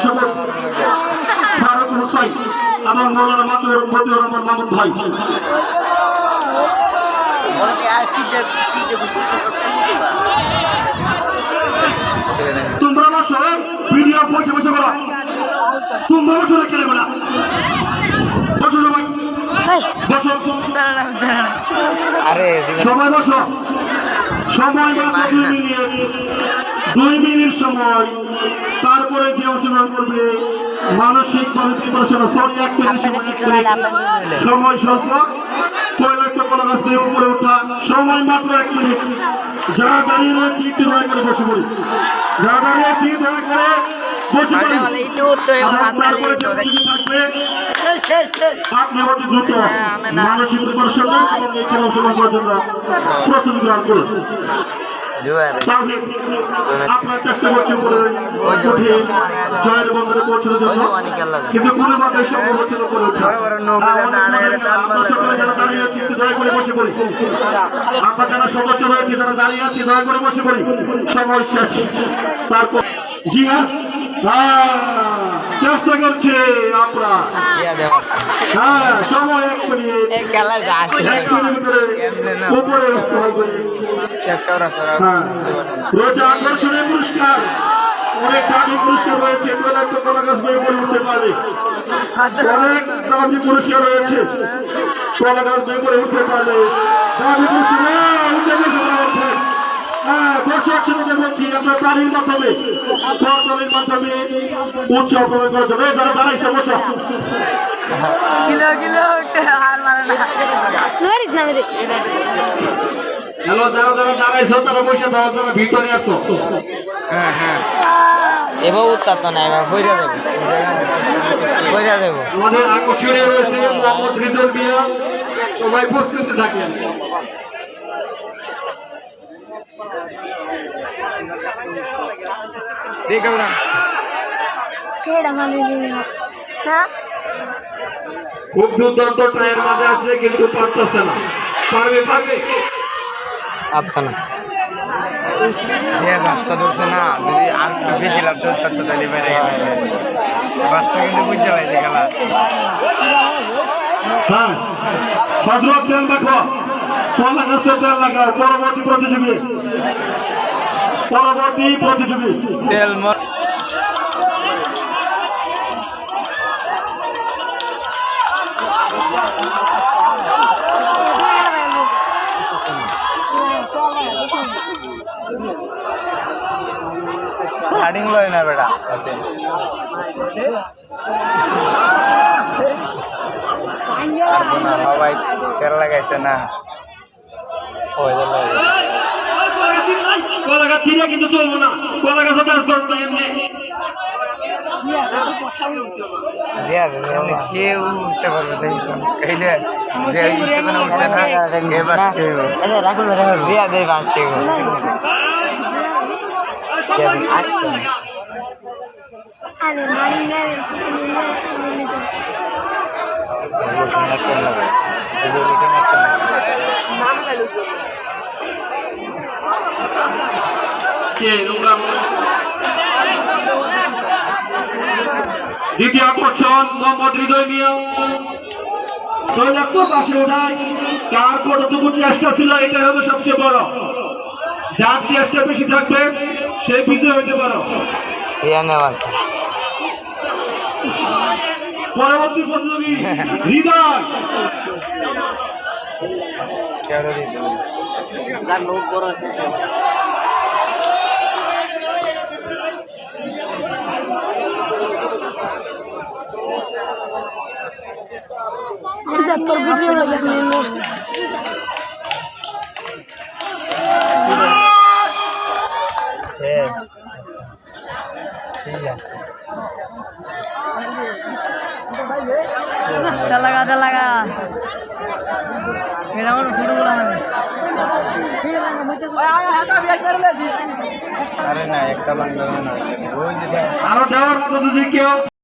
সময় ফারুক হোসাইন এবং মৌলানা মতিউর রহমান মামুন ভাই। তোমরা বসো, ভিডিও বসে বসে করো, তোমরা বসো না কেন না, বসো সবাই বসো, সবাই বসো, সময় মাত্র 2 মিনিট সময়। তারপরে যে অংশগ্রহণ করবে মানসিক প্রিপারেশন, সরি 1 মিনিট সময় স্বল্প। পয়লা কলা গাছ দিয়ে উপরে ওঠা, সময় মাত্র 1 মিনিট। যারা দাঁড়িয়ে রয়েছে একটু দয়া করে বসে পড়ি, যারা দাঁড়িয়ে আছি দয়া করে বসে পড়ি। আপনি অতি দ্রুত মানসিক প্রিপারেশন এবং এই খেলা অংশগ্রহণ করার জন্য প্রস্তুতি গ্রহণ করুন। আপনার চেষ্টা করতে উপরে উঠে জয়ের বন্দরে পৌঁছানোর জন্য, কিন্তু কোনো ভাবে সম্ভব হচ্ছে না উপরে ওঠা। দাঁড়িয়ে আছি দয়া করে বসে পড়ি, আমরা যারা সদস্য রয়েছে যারা দাঁড়িয়ে আছি দয়া করে বসে পড়ি, সময় শেষ। তারপর জি হ্যাঁ চেষ্টা করছে আমরা, হ্যাঁ সময় 1 মিনিট উপরে রয়েছে আকর্ষণীয় পুরস্কার, অনেক দামি পুরস্কার রয়েছে। কলা গাছ বয়ে পড়ে উঠতে পারে, অনেক দামি পুরস্কার রয়েছে। কলা গাছ বয়ে পড়ে উঠতে পারলে দামি পুরস্কার উঠে গেছে। হ্যাঁ দর্শক শ্রোতাদের বলছি, আপনার প্রাণীর মাধ্যমে করদলের মাধ্যমে উৎসব করার জন্য যারা দাঁড়াইছে বসো। হ্যালো, যারা যারা দাঁড়াইছো তারা বসে দাও, যারা ভিতরে আসো। হ্যাঁ হ্যাঁ এবার উত্তাপ তো না, এবার বইরা দেবো বইরা দেবো। আমাদের আকর্ষণীয় রয়েছে মোহাম্মদ রিজন মিয়া, সবাই প্রস্তুতি থাকেন। খুব দুর্দান্ত ট্রায়ের মাঝে আছে, কিন্তু পারতেছে না। পারবে পারবে যে বাসটা ধরছে না, যদি আর একটু বেশি লাভ ধরতে পারতো তাহলে বেড়ে গেলে বাসটা কিন্তু বুঝতে পারছে খেলা। হ্যাঁ হজরত তেল দেখো, কলা গাছের তেল লাগাও। পরবর্তী প্রতিযোগী তেল হার্ডিং লয় না বেটা আছে সবাই তেল লাগাইছে না, কলা গাছ ছিঁড়ে কিন্তু চলবো না, কলা গাছ কেউ উঠতে পারবে দ্বিতীয় আকর্ষণ মোহাম্মদ হৃদয় মিয়া। পাশে ওঠায় কার কতটুকু চেষ্টা ছিল, এটাই হবে সবচেয়ে বড়। যার চেষ্টা বেশি থাকবে সে বিজয় হইতে পারো। পরবর্তী প্রতিযোগী হৃদয়। তোর ভিডিও লাগে লাগা মেরা শুরু করা আরে না একটা বাংলা আরো দেওয়ার মতো যদি কেউ